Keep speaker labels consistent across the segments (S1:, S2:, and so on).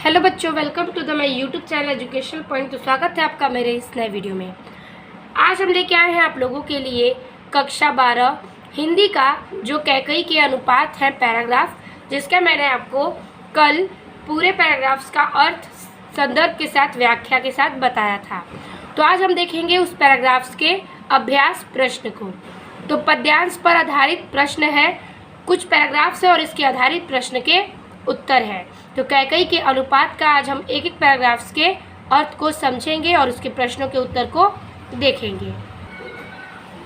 S1: Hello बच्चों, welcome to the my YouTube channel education point. तो स्वागत है आपका मेरे इस नए वीडियो में। आज हम लेके आए हैं आप लोगों के लिए कक्षा 12 हिंदी का जो कैकई के अनुपात है पैराग्राफ, जिसका मैंने आपको कल पूरे पैराग्राफ्स का अर्थ संदर्भ के साथ व्याख्या के साथ बताया था। तो आज हम देखेंगे उस पैराग्राफ्स के अभ्यास प्रश्न को। तो पद्यांश पर आधारित प्रश्न है, कुछ पैराग्राफ्स है और इसके आधारित प्रश्न के उत्तर है। तो कैकई के अनुपात का आज हम एक एक पैराग्राफ्स के अर्थ को समझेंगे और उसके प्रश्नों के उत्तर को देखेंगे।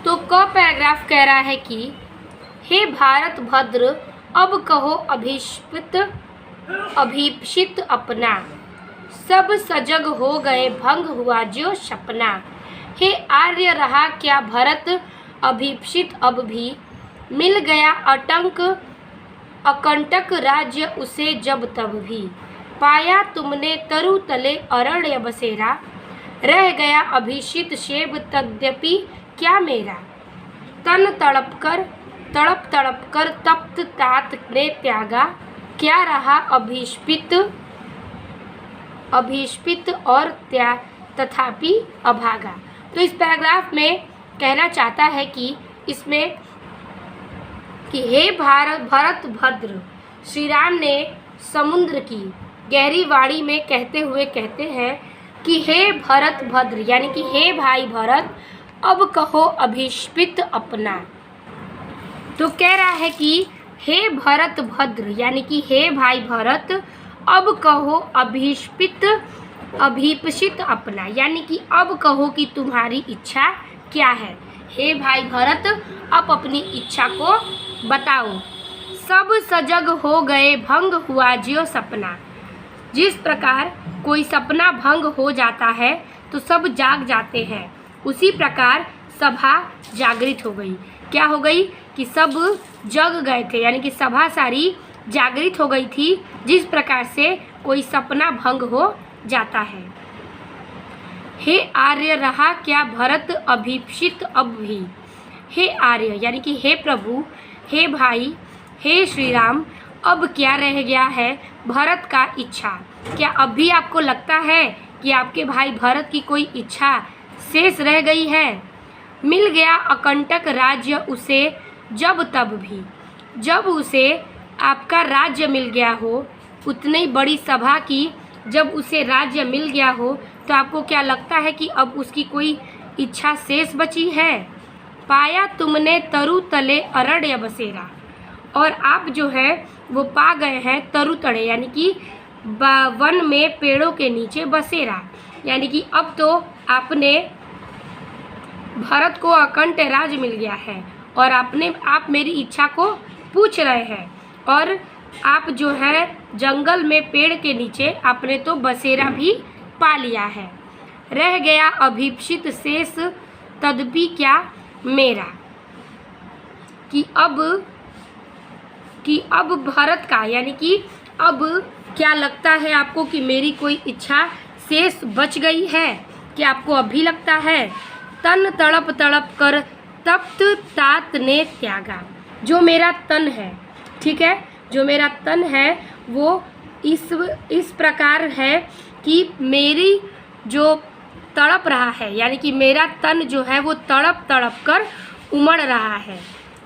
S1: तो क पैराग्राफ कह रहा है कि हे भारत भद्र अब कहो अभीप्सित अपना, सब सजग हो गए भंग हुआ जो सपना। हे आर्य रहा क्या भरत अभीप्सित अब भी, मिल गया अकंटक राज्य उसे जब तब भी। पाया तुमने तरु तले अरण्य बसेरा, रह गया अभिषित शेब तद्यपि क्या मेरा। तन तड़प तड़प कर तप्त तात ने त्यागा, क्या रहा अभिष्पित और तथापि अभागा। तो इस पैराग्राफ में कहना चाहता है कि इसमें कि हे भरत भद्र, श्री राम ने समुद्र की गहरी वाणी में कहते हुए कहते हैं कि हे भरत भद्र, यानी कि हे भाई भरत, अब कहो अभिष्पित अपना। तो कह रहा है कि हे भरत भद्र, यानी कि हे भाई भरत, अब कहो अभीप्सित अपना, यानी कि अब कहो कि तुम्हारी इच्छा क्या है। हे भाई भरत, अब अपनी इच्छा को बताओ। सब सजग हो गए भंग हुआ जो सपना। जिस प्रकार कोई सपना भंग हो जाता है तो सब जाग जाते हैं, उसी प्रकार सभा जागृत हो गई। क्या हो गई कि सब जग गए थे, यानी कि सभा सारी जागृत हो गई थी, जिस प्रकार से कोई सपना भंग हो जाता है। हे आर्य रहा क्या भरत अभीप्सित अब भी। हे आर्य, यानी कि हे प्रभु, हे भाई, हे श्री राम, अब क्या रह गया है भरत का इच्छा। क्या अब भी आपको लगता है कि आपके भाई भरत की कोई इच्छा शेष रह गई है। मिल गया अकंटक राज्य उसे जब तब भी, जब उसे आपका राज्य मिल गया हो, उतनी बड़ी सभा की जब उसे राज्य मिल गया हो, तो आपको क्या लगता है कि अब उसकी कोई इच्छा शेष बची है। पाया तुमने तरु तले अरण्य बसेरा, और आप जो है वो पा गए हैं तरु तड़े, यानी कि वन में पेड़ों के नीचे बसेरा, यानी कि अब तो आपने भरत को अकंठ राज मिल गया है और आप मेरी इच्छा को पूछ रहे हैं, और आप जो है जंगल में पेड़ के नीचे आपने तो बसेरा भी पा लिया है। रह गया अभीप्सित शेष तदपि क्या मेरा, कि अब भरत का, यानी कि अब क्या लगता है आपको कि मेरी कोई इच्छा शेष बच गई है। क्या आपको अभी लगता है। तन तड़प कर तप्त तात ने त्यागा, जो मेरा तन है, ठीक है, जो मेरा तन है वो इस प्रकार है कि मेरी जो तड़प रहा है, यानी कि मेरा तन जो है वो तड़प कर उमड़ रहा है।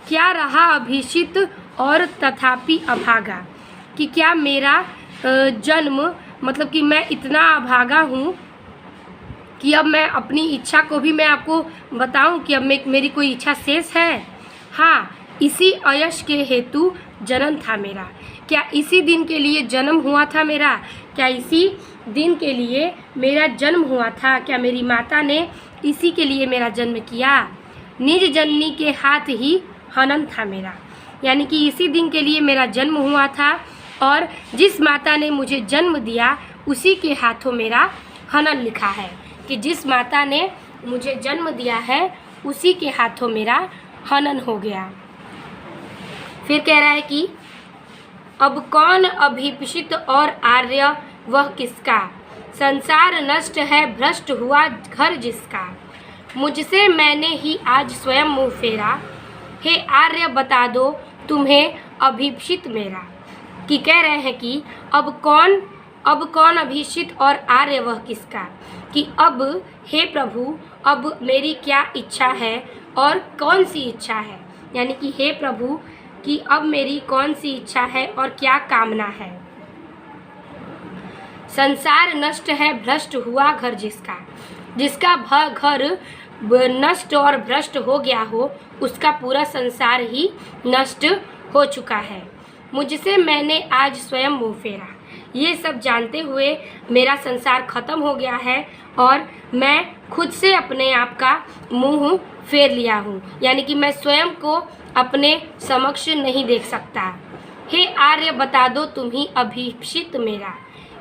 S1: क्या रहा अभिषित और तथापि अभागा, कि क्या मेरा जन्म, मतलब कि मैं इतना अभागा हूँ कि अब मैं अपनी इच्छा को भी मैं आपको बताऊं कि अब मेरी कोई इच्छा शेष है। हाँ, इसी अयश के हेतु जन्म था मेरा। क्या इसी दिन के लिए जन्म हुआ था मेरा। क्या इसी दिन के लिए मेरा जन्म हुआ था। क्या मेरी माता ने इसी के लिए मेरा जन्म किया। निज जननी के हाथ ही हनन था मेरा, यानी कि इसी दिन के लिए मेरा जन्म हुआ था और जिस माता ने मुझे जन्म दिया उसी के हाथों मेरा हनन लिखा है, कि जिस माता ने मुझे जन्म दिया है उसी के हाथों मेरा हनन हो गया। फिर कह रहा है कि अब कौन अभीप्सित और आर्य वह किसका, संसार नष्ट है भ्रष्ट हुआ घर जिसका। मुझसे मैंने ही आज स्वयं मुँह फेरा, हे आर्य बता दो तुम्हें अभीप्सित मेरा। कि कह रहे हैं कि अब कौन अब कौन अभिषित और आर्य वह किसका, कि अब हे प्रभु अब मेरी क्या इच्छा है और कौन सी इच्छा है, यानी कि हे प्रभु कि अब मेरी कौन सी इच्छा है और क्या कामना है। संसार नष्ट है भ्रष्ट हुआ घर जिसका, जिसका घर नष्ट और भ्रष्ट हो गया हो उसका पूरा संसार ही नष्ट हो चुका है। मुझसे मैंने आज स्वयं मुँह फेरा, ये सब जानते हुए मेरा संसार खत्म हो गया है और मैं खुद से अपने आप का मुंह फेर लिया हूँ, यानी कि मैं स्वयं को अपने समक्ष नहीं देख सकता। हे आर्य बता दो तुम ही अभिषित मेरा,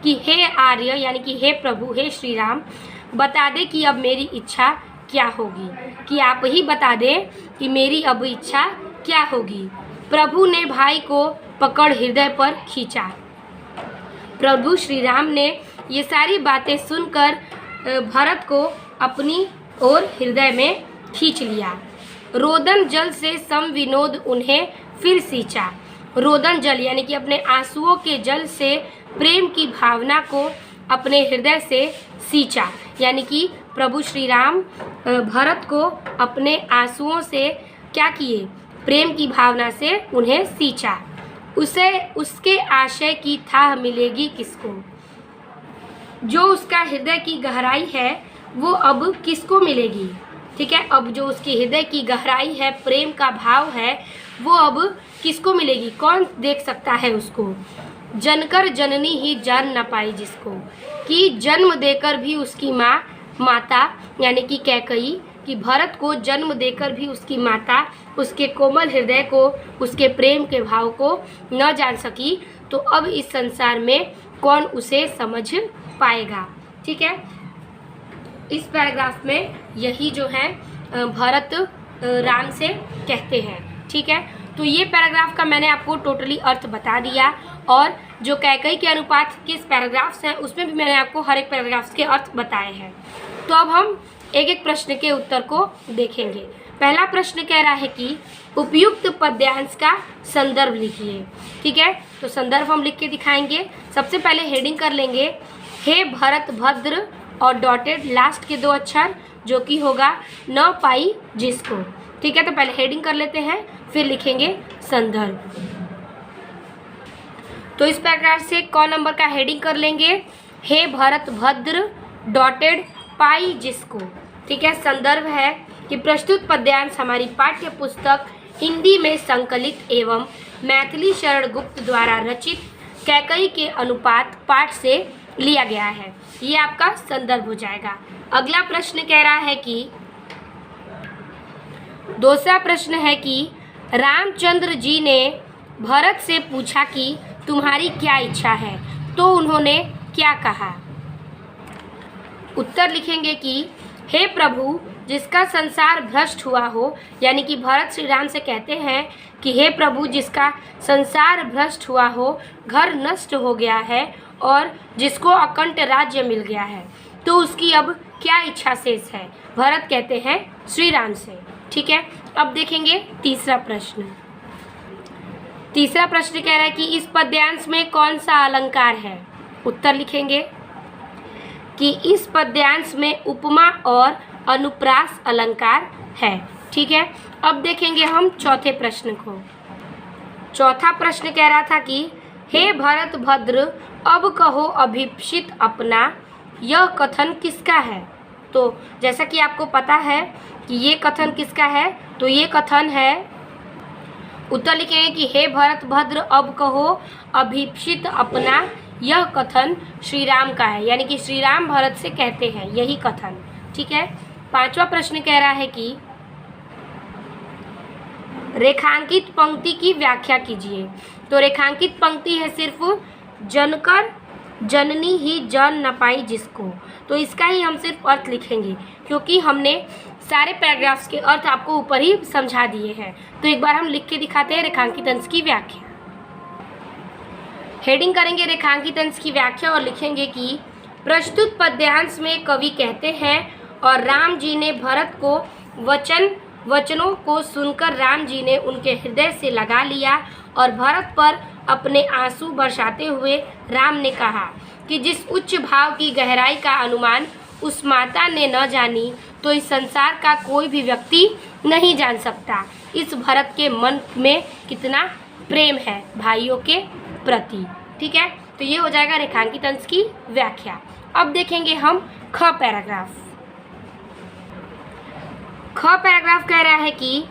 S1: कि हे आर्य यानी कि हे प्रभु हे श्री राम बता दे कि अब मेरी इच्छा क्या होगी, कि आप ही बता दें कि मेरी अब इच्छा क्या होगी। प्रभु ने भाई को पकड़ हृदय पर खींचा। प्रभु श्री राम ने ये सारी बातें सुनकर भरत को अपनी ओर हृदय में खींच लिया। रोदन जल से सम विनोद उन्हें फिर सींचा। रोदन जल यानी कि अपने आंसुओं के जल से प्रेम की भावना को अपने हृदय से सींचा, यानी कि प्रभु श्री राम भरत को अपने आंसुओं से क्या किए, प्रेम की भावना से उन्हें सींचा। उसे उसके आशय की थाह मिलेगी किसको, जो उसका हृदय की गहराई है वो अब किसको मिलेगी। ठीक है, अब जो उसकी हृदय की गहराई है, प्रेम का भाव है, वो अब किसको मिलेगी, कौन देख सकता है उसको। जनकर जननी ही जान न पाई जिसको, कि जन्म देकर भी उसकी माता यानी कि कैकई, कि भरत को जन्म देकर भी उसकी माता उसके कोमल हृदय को, उसके प्रेम के भाव को न जान सकी, तो अब इस संसार में कौन उसे समझ पाएगा। ठीक है, इस पैराग्राफ में यही जो है भरत राम से कहते हैं। ठीक है, तो ये पैराग्राफ का मैंने आपको टोटली अर्थ बता दिया, और जो कैकई के अनुपात के पैराग्राफ्स हैं उसमें भी मैंने आपको हर एक पैराग्राफ्स के अर्थ बताए हैं। तो अब हम एक एक प्रश्न के उत्तर को देखेंगे। पहला प्रश्न कह रहा है कि उपयुक्त पद्यांश का संदर्भ लिखिए। ठीक है, तो संदर्भ हम लिख के दिखाएंगे। सबसे पहले हेडिंग कर लेंगे हे भरत भद्र और डॉटेड लास्ट के 2 अक्षर जो कि होगा न पाई जिसको। ठीक है, तो पहले हेडिंग कर लेते हैं फिर लिखेंगे संदर्भ। तो इस पैराग्राफ से कौन नंबर का हेडिंग कर लेंगे, हे भरत भद्र डॉटेड पाई जिसको। ठीक है, संदर्भ है कि प्रस्तुत पद्यांश हमारी पाठ्य पुस्तक हिंदी में संकलित एवं मैथिली शरण गुप्त द्वारा रचित कैकई के अनुपात पाठ से लिया गया है। ये आपका संदर्भ हो जाएगा। अगला प्रश्न कह रहा है कि दूसरा प्रश्न है कि रामचंद्र जी ने भरत से पूछा कि तुम्हारी क्या इच्छा है, तो उन्होंने क्या कहा। उत्तर लिखेंगे कि हे प्रभु जिसका संसार भ्रष्ट हुआ हो, यानी कि भरत श्री राम से कहते हैं कि हे प्रभु जिसका संसार भ्रष्ट हुआ हो, घर नष्ट हो गया है और जिसको अखंड राज्य मिल गया है, तो उसकी अब क्या इच्छा शेष है। भरत कहते हैं श्री राम से। ठीक है, अब देखेंगे तीसरा प्रश्न। तीसरा प्रश्न कह रहा है कि इस पद्यांश में कौन सा अलंकार है। उत्तर लिखेंगे कि इस पद्यांश में उपमा और अनुप्रास अलंकार है। ठीक है, अब देखेंगे हम चौथे प्रश्न को। चौथा प्रश्न कह रहा था कि हे भरत भद्र अब कहो अभिप्सित अपना, यह कथन किसका है। तो जैसा कि आपको पता है कि ये कथन किसका है, तो ये कथन है, उत्तर लिखेंगे कि हे भरत भद्र अब कहो अभिप्सित अपना, यह कथन श्री राम का है, यानी कि श्री राम भरत से कहते हैं यही कथन। ठीक है, पांचवा प्रश्न कह रहा है कि रेखांकित पंक्ति की व्याख्या कीजिए। तो रेखांकित पंक्ति है सिर्फ जनकर जननी ही जान न पाई जिसको, तो इसका ही हम सिर्फ अर्थ लिखेंगे क्योंकि हमने सारे पैराग्राफ्स के अर्थ आपको ऊपर ही समझा दिए हैं। तो एक बार हम लिख के दिखाते हैं रेखांकित अंश की व्याख्या। हेडिंग करेंगे रेखांकित अंश की व्याख्या और लिखेंगे कि प्रस्तुत पद्यांश में कवि कहते हैं और राम जी ने भरत को वचनों को सुनकर राम जी ने उनके हृदय से लगा लिया और भरत पर अपने आंसू बरसाते हुए राम ने कहा कि जिस उच्च भाव की गहराई का अनुमान उस माता ने न जानी तो इस संसार का कोई भी व्यक्ति नहीं जान सकता। इस भरत के मन में कितना प्रेम है भाइयों के प्रति। ठीक है, तो ये हो जाएगा रेखांकित अंश की व्याख्या। अब देखेंगे हम ख पैराग्राफ। ख पैराग्राफ कह रहा है कि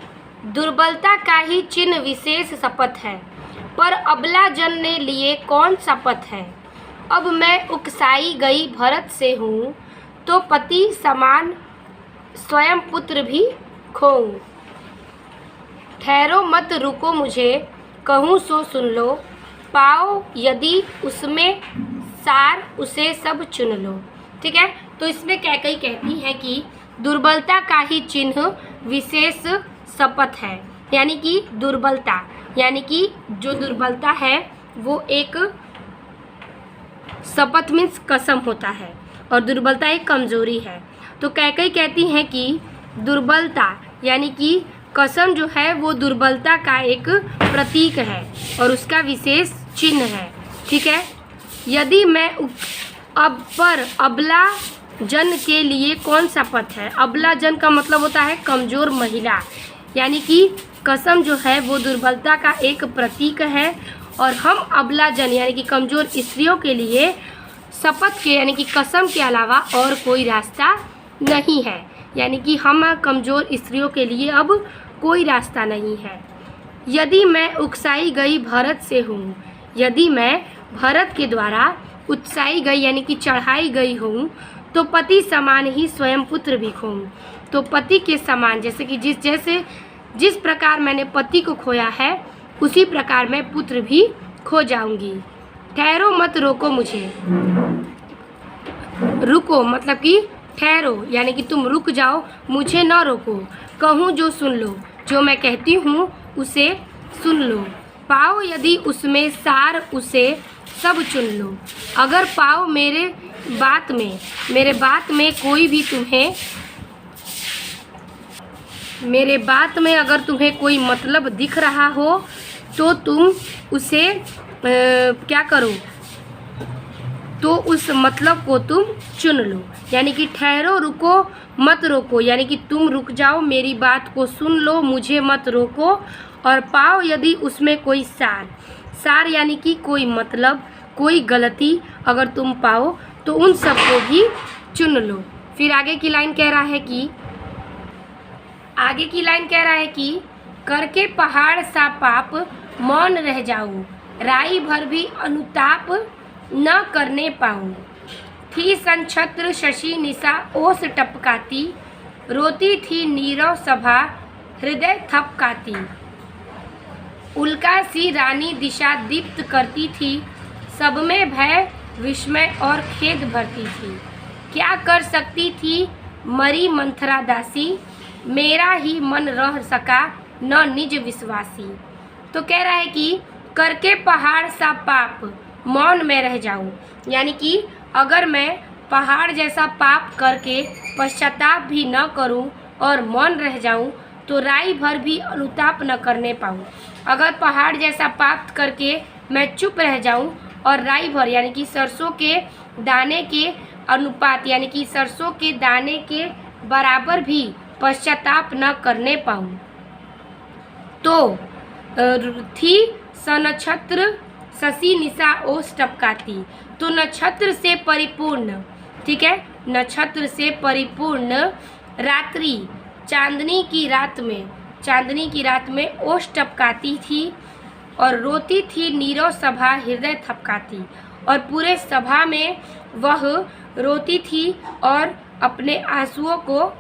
S1: दुर्बलता का ही चिन्ह विशेष शपथ है, पर अबला जन ने लिए कौन शपथ है। अब मैं उकसाई गई भरत से हूँ, तो पति समान स्वयं पुत्र भी खोऊं। ठहरो मत रुको मुझे, कहूँ सो सुन लो, पाओ यदि उसमें सार उसे सब चुन लो। ठीक है, तो इसमें कैकई कहती है कि दुर्बलता का ही चिन्ह विशेष शपथ है, यानी कि दुर्बलता, यानी कि जो दुर्बलता है वो एक शपथ मीन्स कसम होता है, और दुर्बलता एक कमजोरी है। तो कैकई कहती है कि दुर्बलता यानी कि कसम जो है वो दुर्बलता का एक प्रतीक है और उसका विशेष चिन्ह है। ठीक है, यदि मैं अब पर अबला जन के लिए कौन सा पथ है। अबला जन का मतलब होता है कमज़ोर महिला, यानी कि कसम जो है वो दुर्बलता का एक प्रतीक है, और हम अबला जन यानी कि कमज़ोर स्त्रियों के लिए शपथ के यानी कि कसम के अलावा और कोई रास्ता नहीं है, यानी कि हम कमज़ोर स्त्रियों के लिए अब कोई रास्ता नहीं है। यदि मैं उकसाई गई भरत से हूँ, यदि मैं भरत के द्वारा उत्साई गई यानी कि चढ़ाई गई हूँ, तो पति समान ही स्वयं पुत्र भी खोऊं। तो पति के समान जैसे कि जिस प्रकार मैंने पति को खोया है उसी प्रकार मैं पुत्र भी खो जाऊंगी। ठहरो मत रोको मुझे, रुको मतलब कि ठहरो यानी कि तुम रुक जाओ, मुझे न रोको, कहूँ जो सुन लो, जो मैं कहती हूँ उसे सुन लो, पाओ यदि उसमें सार उसे सब चुन लो। अगर पाओ मेरे बात में कोई भी मेरे बात में अगर तुम्हें कोई मतलब दिख रहा हो तो तुम उसे क्या करो, तो उस मतलब को तुम चुन लो। यानी कि ठहरो रुको मत रोको, यानी कि तुम रुक जाओ, मेरी बात को सुन लो, मुझे मत रोको, और पाओ यदि उसमें कोई सार यानी कि कोई मतलब कोई गलती अगर तुम पाओ तो उन सबको भी चुन लो। फिर आगे की लाइन कह रहा है कि करके पहाड़ सा पाप मौन रह जाऊं, राई भर भी अनुताप न करने पाऊं। थी संछत्र शशि निशा ओस टपकाती, रोती थी नीरव सभा हृदय थपकाती। उल्का सी रानी दिशा दीप्त करती थी, सब में भय विस्मय और खेद भरती थी। क्या कर सकती थी मरी मंथरा दासी, मेरा ही मन रह सका न निज विश्वासी। तो कह रहा है कि करके पहाड़ सा पाप मौन में रह जाऊं, यानी कि अगर मैं पहाड़ जैसा पाप करके पश्चाताप भी न करूं और मौन रह जाऊं तो राई भर भी अनुताप न करने पाऊं। अगर पहाड़ जैसा पाप करके मैं चुप रह जाऊं और राई भर यानी कि सरसों के दाने के अनुपात यानी कि सरसों के दाने के बराबर भी पश्चाताप न करने पाऊं, तो थी सनक्षत्र शशि निशा ओस टपकाती। तो नक्षत्र से परिपूर्ण, ठीक है, नक्षत्र से परिपूर्ण रात्रि चांदनी की रात में ओस टपकाती थी और रोती थी नीरव सभा हृदय थपकाती। और पूरे सभा में वह रोती थी और अपने आंसुओं को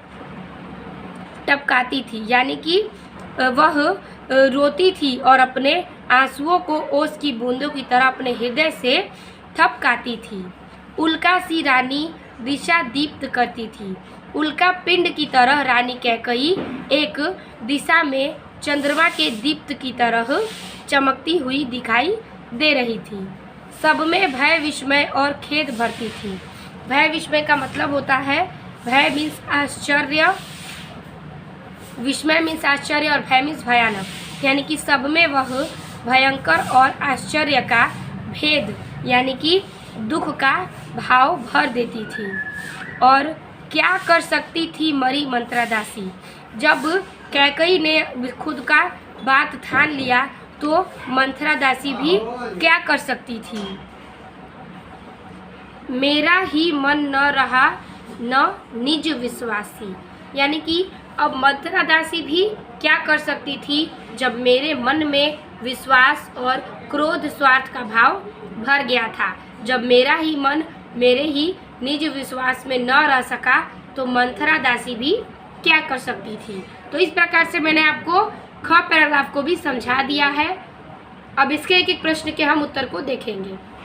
S1: टपकाती थी, यानी कि वह रोती थी और अपने आंसुओं को ओस की बूंदों की तरह अपने हृदय से थपकाती थी। उल्का सी रानी दिशा दीप्त करती थी। उल्का पिंड की तरह रानी कैकई एक दिशा में चंद्रमा के दीप्त की तरह चमकती हुई दिखाई दे रही थी। सब में भय विस्मय और खेद भरती थी। भय विस्मय का मतलब होता है, भय मीन्स आश्चर्य, विस्मय मीन्स आश्चर्य और भय मीन्स भयानक, यानी कि सब में वह भयंकर और आश्चर्य का भेद यानी कि दुख का भाव भर देती थी। और क्या कर सकती थी मरी मंत्रादासी। जब कैकई ने खुद का बात ठान लिया तो मंत्रादासी भी क्या कर सकती थी। मेरा ही मन न रहा न निज विश्वासी, यानी कि अब मंत्रादासी भी क्या कर सकती थी, जब मेरे मन में विश्वास और क्रोध स्वार्थ का भाव भर गया था, जब मेरा ही मन मेरे ही निज विश्वास में न रह सका, तो मंत्रादासी भी क्या कर सकती थी। तो इस प्रकार से मैंने आपको ख पैराग्राफ को भी समझा दिया है। अब इसके एक एक प्रश्न के हम उत्तर को देखेंगे।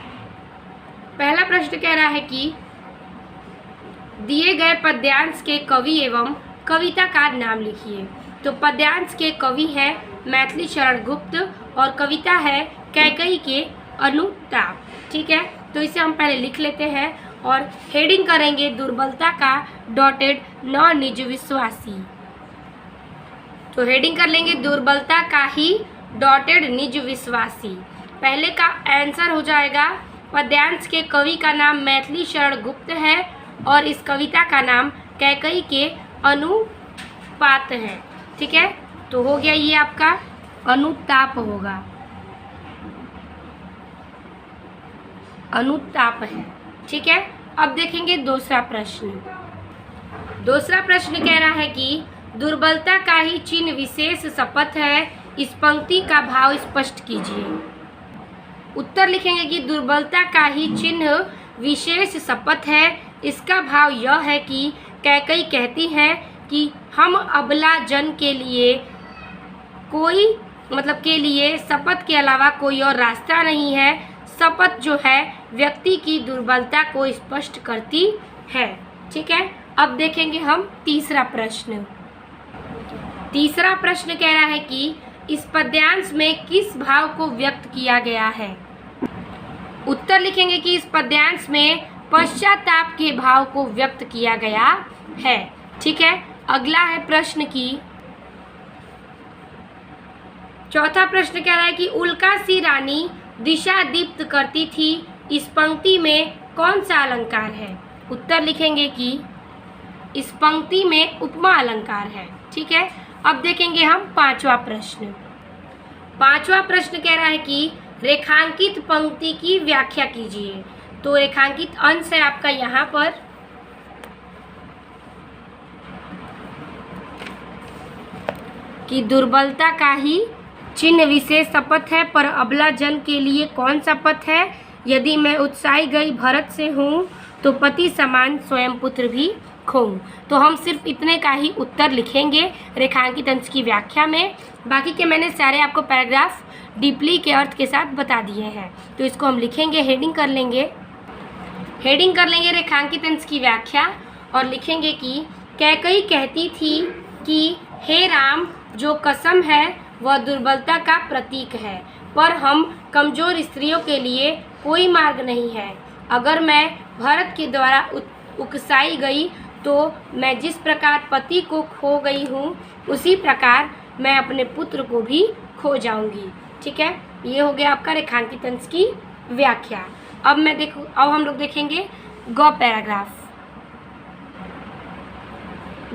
S1: पहला प्रश्न कह रहा है कि दिए गए पद्यांश के कवि एवं कविता का नाम लिखिए। तो पद्यांश के कवि है मैथिली शरण गुप्त और कविता है कैकई के अनुताप। ठीक है, तो इसे हम पहले लिख लेते हैं और हेडिंग करेंगे दुर्बलता का डॉटेड न निज विश्वासी। तो हेडिंग कर लेंगे दुर्बलता का ही डॉटेड निज विश्वासी। पहले का आंसर हो जाएगा पद्यांश के कवि का नाम मैथिली शरण गुप्त है और इस कविता का नाम कैकई के अनुपात है। ठीक है, तो हो गया ये आपका अनुताप होगा, अनुताप है। ठीक है, अब देखेंगे दूसरा प्रश्न। दूसरा प्रश्न कह रहा है कि दुर्बलता का ही चिन्ह विशेष शपथ है, इस पंक्ति का भाव स्पष्ट कीजिए। उत्तर लिखेंगे कि दुर्बलता का ही चिन्ह विशेष शपथ है, इसका भाव यह है कि कैकई कहती है कि हम अबला जन के लिए के लिए शपथ के अलावा कोई और रास्ता नहीं है। शपथ जो है व्यक्ति की दुर्बलता को स्पष्ट करती है। ठीक है, अब देखेंगे हम तीसरा प्रश्न। तीसरा प्रश्न कह रहा है कि इस पद्यांश में किस भाव को व्यक्त किया गया है। उत्तर लिखेंगे कि इस पद्यांश में पश्चाताप के भाव को व्यक्त किया गया है। ठीक है, अगला है प्रश्न की चौथा प्रश्न कह रहा है कि उल्का सी रानी दिशा दीप्त करती थी, इस पंक्ति में कौन सा अलंकार है। उत्तर लिखेंगे कि इस पंक्ति में उपमा अलंकार है। ठीक है, अब देखेंगे हम पांचवा प्रश्न। पांचवा प्रश्न कह रहा है कि रेखांकित पंक्ति की व्याख्या कीजिए। तो रेखांकित अंश है आपका यहाँ पर, कि दुर्बलता का ही चिन्ह विशेष शपथ है, पर अबला जन के लिए कौन शपथ है। यदि मैं उत्साही गई भरत से हूँ तो पति समान स्वयं पुत्र भी खोऊं। तो हम सिर्फ इतने का ही उत्तर लिखेंगे रेखांकित अंश की व्याख्या में। बाकी के मैंने सारे आपको पैराग्राफ डीपली के अर्थ के साथ बता दिए हैं। तो इसको हम लिखेंगे, हेडिंग कर लेंगे। हेडिंग कर लेंगे रेखांकित अंश की व्याख्या और लिखेंगे कि कैकई कहती थी कि हे राम, जो कसम है वह दुर्बलता का प्रतीक है, पर हम कमज़ोर स्त्रियों के लिए कोई मार्ग नहीं है। अगर मैं भरत के द्वारा उकसाई गई तो मैं जिस प्रकार पति को खो गई हूँ उसी प्रकार मैं अपने पुत्र को भी खो जाऊंगी। ठीक है, ये हो गया आपका रेखांकित अंश की व्याख्या। अब हम लोग देखेंगे ग पैराग्राफ।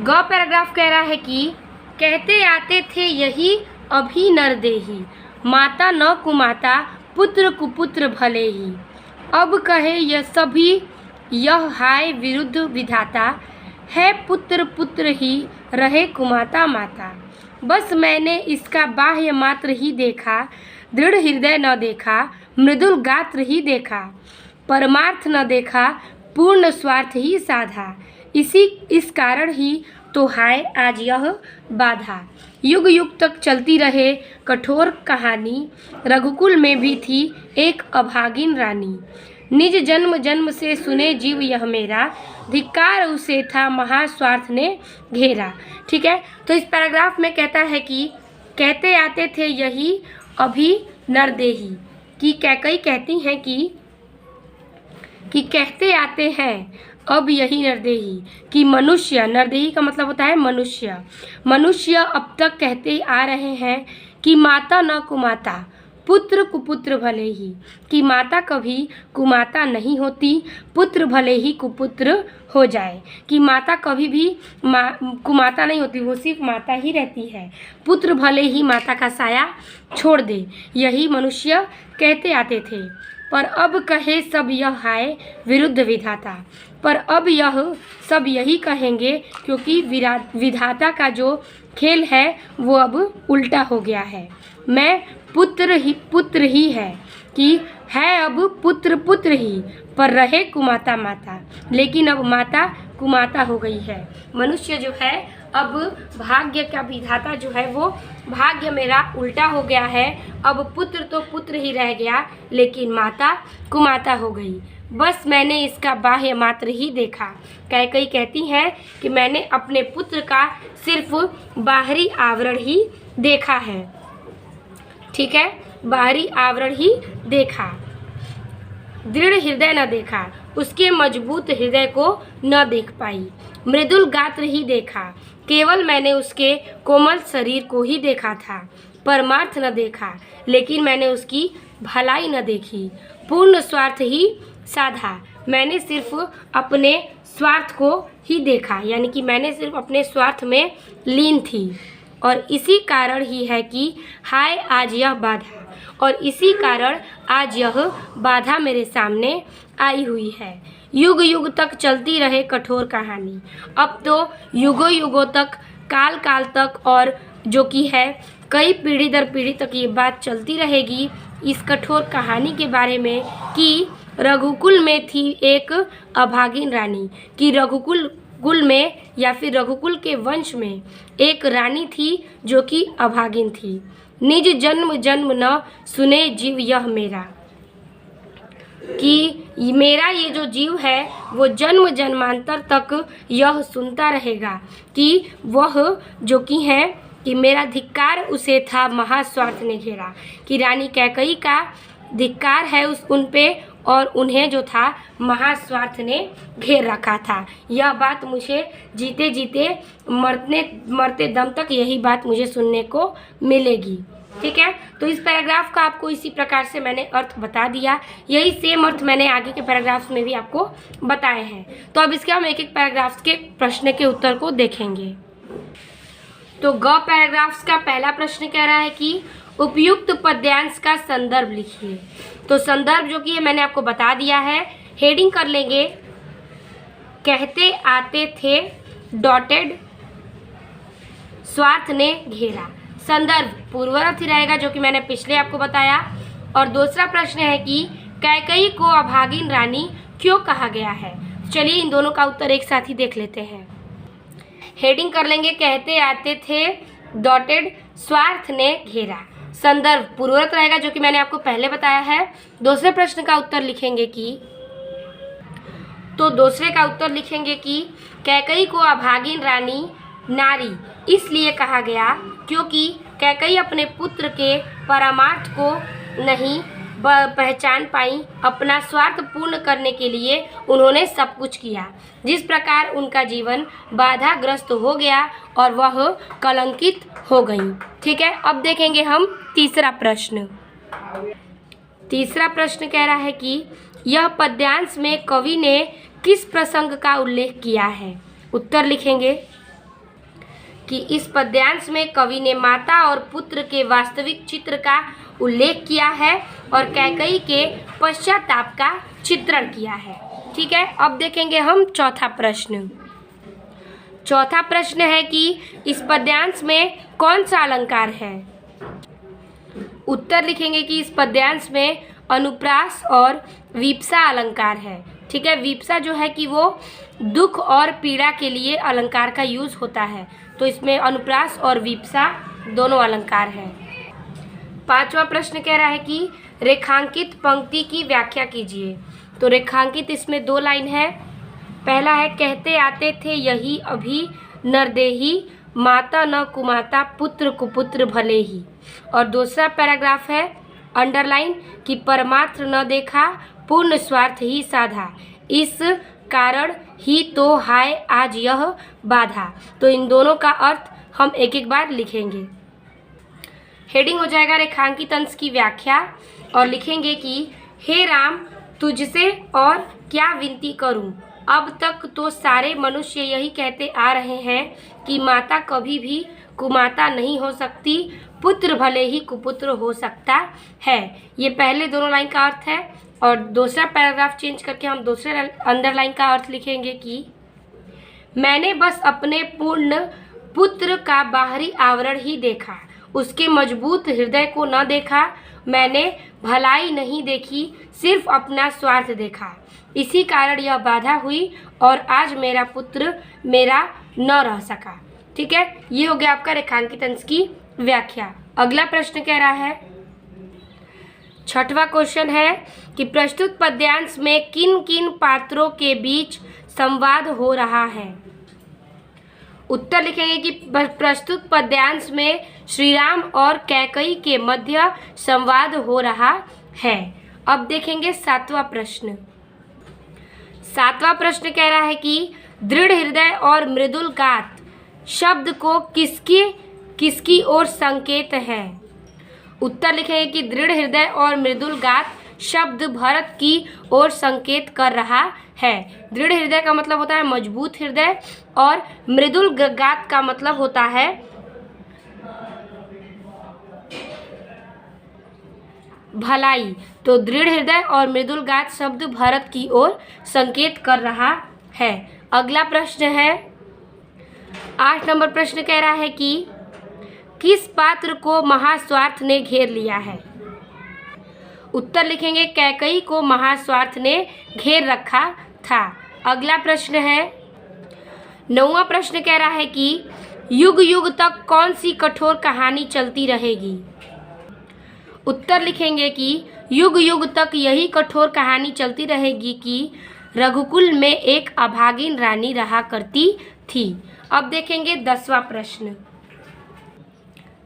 S1: ग पैराग्राफ कह रहा है कि कहते आते थे यही अभी नरदेही, माता न कुमाता पुत्र कुपुत्र भले ही। अब कहे यह सभी यह हाय विरुद्ध विधाता, है पुत्र पुत्र ही रहे कुमाता माता। बस मैंने इसका बाह्य मात्र ही देखा, दृढ़ हृदय न देखा, मृदुल गात्र ही देखा, परमार्थ न देखा, पूर्ण स्वार्थ ही साधा। इस कारण ही तो हाय आज यह बाधा। युग युग तक चलती रहे कठोर कहानी, रघुकुल में भी थी एक अभागिन रानी। निज जन्म जन्म से सुने जीव यह मेरा, धिक्कार उसे था महास्वार्थ ने घेरा। ठीक है, तो इस पैराग्राफ में कहता है कि कहते आते थे यही अभी नरदेही, कि कैकई कहती हैं कि कहते आते हैं अब यही नरदेही, कि मनुष्य, नरदेही का मतलब होता है मनुष्य, मनुष्य अब तक कहते आ रहे हैं कि माता न कुमाता, पुत्र कुपुत्र भले ही, कि माता कभी कुमाता नहीं होती, पुत्र भले ही कुपुत्र हो जाए, कि माता कभी भी कुमाता नहीं होती, वो सिर्फ माता ही रहती है, पुत्र भले ही माता का साया छोड़ दे, यही मनुष्य कहते आते थे। पर अब कहे सब यह हाय विरुद्ध विधाता, पर अब यह सब यही कहेंगे क्योंकि विधाता का जो खेल है वो अब उल्टा हो गया है। मैं पुत्र ही है, कि है अब पुत्र पुत्र ही, पर रहे कुमाता माता, लेकिन अब माता कुमाता हो गई है। मनुष्य जो है अब भाग्य का विधाता जो है वो भाग्य मेरा उल्टा हो गया है, अब पुत्र तो पुत्र ही रह गया, लेकिन माता कुमाता हो गई। बस मैंने इसका बाह्य मात्र ही देखा। कैकई कहती हैं कि मैंने अपने पुत्र का सिर्फ बाहरी आवरण ही देखा है, ठीक है, बाहरी आवरण ही देखा, दृढ़ हृदय न देखा, उसके मजबूत हृदय को न देख पाई, मृदुल गात्र ही देखा, केवल मैंने उसके कोमल शरीर को ही देखा था, परमार्थ न देखा, लेकिन मैंने उसकी भलाई न देखी, पूर्ण स्वार्थ ही साधा, मैंने सिर्फ अपने स्वार्थ को ही देखा, यानी कि मैंने सिर्फ अपने स्वार्थ में लीन थी। और इसी कारण ही है कि हाय आज यह बाधा, और इसी कारण आज यह बाधा मेरे सामने आई हुई है। युग युग तक चलती रहे कठोर कहानी, अब तो युगों युगों तक, काल काल तक, और जो कि है कई पीढ़ी दर पीढ़ी तक ये बात चलती रहेगी इस कठोर कहानी के बारे में कि रघुकुल में थी एक अभागिन रानी, कि रघुकुल में या फिर रघुकुल के वंश में एक रानी थी जो कि अभागिन थी। निज जन्म जन्म न सुने जीव यह मेरा, कि मेरा ये जो जीव है वो जन्म जन्मांतर तक यह सुनता रहेगा कि वह जो कि है कि मेरा धिक्कार उसे था महास्वार्थ ने घेरा, कि रानी कैकई का धिक्कार है उन पे, और उन्हें जो था महास्वार्थ ने घेर रखा था। यह बात मुझे जीते जीते मरते दम तक यही बात मुझे सुनने को मिलेगी, ठीक है। तो इस पैराग्राफ का आपको इसी प्रकार से मैंने अर्थ बता दिया, यही सेम अर्थ मैंने आगे के पैराग्राफ्स में भी आपको बताए हैं। तो अब इसके हम एक एक पैराग्राफ्स के प्रश्न के उत्तर को देखेंगे। तो ग पैराग्राफ्स का पहला प्रश्न कह रहा है कि उपयुक्त पद्यांश का संदर्भ लिखिए। तो संदर्भ जो कि है मैंने आपको बता दिया है, हेडिंग कर लेंगे, कहते आते थे डॉटेड स्वार्थ ने घेरा। संदर्भ पूर्वरथ ही रहेगा जो कि मैंने पिछले आपको बताया। और दूसरा प्रश्न है कि कैकई को अभागिन रानी क्यों कहा गया है। चलिए इन दोनों का उत्तर एक साथ ही देख लेते हैं। हेडिंग कर लेंगे, कहते आते थे डॉटेड स्वार्थ ने घेरा। संदर्भ पूर्वरत रहेगा जो कि मैंने आपको पहले बताया है। दूसरे प्रश्न का उत्तर लिखेंगे कि कैकई को अभागिन रानी नारी इसलिए कहा गया क्योंकि कैकई अपने पुत्र के परमार्थ को नहीं पहचान पाई, अपना स्वार्थ पूर्ण करने के लिए उन्होंने सब कुछ किया, जिस प्रकार उनका जीवन बाधाग्रस्त हो गया और वह कलंकित हो गई। ठीक है, अब देखेंगे हम तीसरा प्रश्न। तीसरा प्रश्न कह रहा है कि यह पद्यांश में कवि ने किस प्रसंग का उल्लेख किया है। उत्तर लिखेंगे कि इस पद्यांश में कवि ने माता और पुत्र के वास्तविक चित्र का उल्लेख किया है और कैकई के पश्चाताप का चित्रण किया है। ठीक है, अब देखेंगे हम चौथा प्रश्न। चौथा प्रश्न है कि इस पद्यांश में कौन सा अलंकार है। उत्तर लिखेंगे कि इस पद्यांश में अनुप्रास और विप्सा अलंकार है। ठीक है, विप्सा जो है कि वो दुख और पीड़ा के लिए अलंकार का यूज होता है, तो इसमें अनुप्रास और विप्सा दोनों अलंकार हैं। पांचवा प्रश्न कह रहा है कि रेखांकित पंक्ति की व्याख्या कीजिए। तो रेखांकित इसमें दो लाइन है। पहला है, कहते आते थे यही अभी नरदेही, माता न कुमाता पुत्र कुपुत्र भले ही। और दूसरा पैराग्राफ है अंडरलाइन कि परमार्थ न देखा पूर्ण स्वार्थ ही साधा, इस कारण ही तो हाय आज यह बाधा। तो इन दोनों का अर्थ हम एक एक बार लिखेंगे। हेडिंग हो जाएगा रेखांकित अंश की व्याख्या और लिखेंगे कि हे राम तुझसे और क्या विनती करूं। अब तक तो सारे मनुष्य यही कहते आ रहे हैं कि माता कभी भी कुमाता नहीं हो सकती, पुत्र भले ही कुपुत्र हो सकता है। ये पहले दोनों लाइन का अर्थ है और दूसरा पैराग्राफ चेंज करके हम दूसरे अंडरलाइन का अर्थ लिखेंगे कि मैंने बस अपने पूर्ण पुत्र का बाहरी आवरण ही देखा, उसके मजबूत हृदय को न देखा। मैंने भलाई नहीं देखी, सिर्फ अपना स्वार्थ देखा। इसी कारण यह बाधा हुई और आज मेरा पुत्र मेरा न रह सका। ठीक है, ये हो गया आपका रेखांकित अंश की व्याख्या। अगला प्रश्न कह रहा है, छठवां क्वेश्चन है कि प्रस्तुत पद्यांश में किन किन पात्रों के बीच संवाद हो रहा है। उत्तर लिखेंगे कि प्रस्तुत पद्यांश में श्री राम और कैकेयी के मध्य संवाद हो रहा है। अब देखेंगे सातवां प्रश्न। सातवां प्रश्न कह रहा है कि दृढ़ हृदय और मृदुल गात शब्द को किसकी ओर संकेत है। उत्तर लिखेंगे कि दृढ़ हृदय और मृदुल गात शब्द भरत की ओर संकेत कर रहा है। दृढ़ हृदय का मतलब होता है मजबूत हृदय और मृदुल गात का मतलब होता है भलाई। तो दृढ़ हृदय और मृदुल गात शब्द भरत की ओर संकेत कर रहा है। अगला प्रश्न है 8 नंबर प्रश्न कह रहा है कि किस पात्र को महास्वार्थ ने घेर लिया है। उत्तर लिखेंगे कैकेयी को महास्वार्थ ने घेर रखा था। अगला प्रश्न है 9वां प्रश्न कह रहा है कि युग युग तक कौन सी कठोर कहानी चलती रहेगी। उत्तर लिखेंगे कि युग युग तक यही कठोर कहानी चलती रहेगी कि रघुकुल में एक अभागिन रानी रहा करती थी। अब देखेंगे 10वां प्रश्न।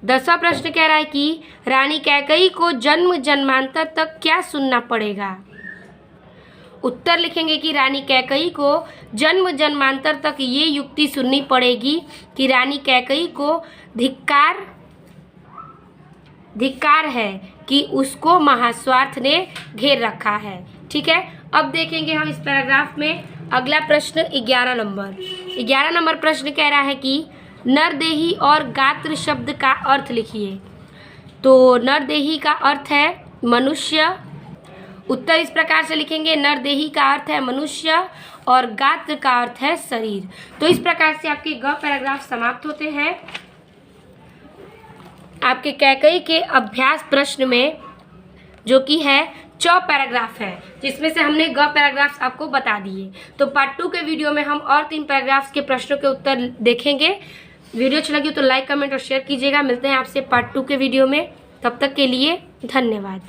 S1: 10वां प्रश्न कह रहा है कि रानी कैकेयी को जन्म जन्मांतर तक क्या सुनना पड़ेगा। उत्तर लिखेंगे कि रानी कैकेयी को जन्म जन्मांतर तक ये युक्ति सुननी पड़ेगी कि रानी कैकेयी को धिक्कार है कि उसको महास्वार्थ ने घेर रखा है। ठीक है, अब देखेंगे हम इस पैराग्राफ में अगला प्रश्न 11 नंबर। 11 नंबर प्रश्न कह रहा है कि नरदेही और गात्र शब्द का अर्थ लिखिए। तो नरदेही का अर्थ है मनुष्य। उत्तर इस प्रकार से लिखेंगे, नरदेही का अर्थ है मनुष्य और गात्र का अर्थ है शरीर। तो इस प्रकार से आपके ग पैराग्राफ समाप्त होते हैं। आपके कैकेयी के अभ्यास प्रश्न में जो कि है 4 पैराग्राफ है, जिसमें से हमने ग पैराग्राफ्स आपको बता दिए। तो पार्ट 2 के वीडियो में हम और 3 पैराग्राफ्स के प्रश्नों के उत्तर देखेंगे। वीडियो अच्छी लगी तो लाइक कमेंट और शेयर कीजिएगा। मिलते हैं आपसे पार्ट 2 के वीडियो में, तब तक के लिए धन्यवाद।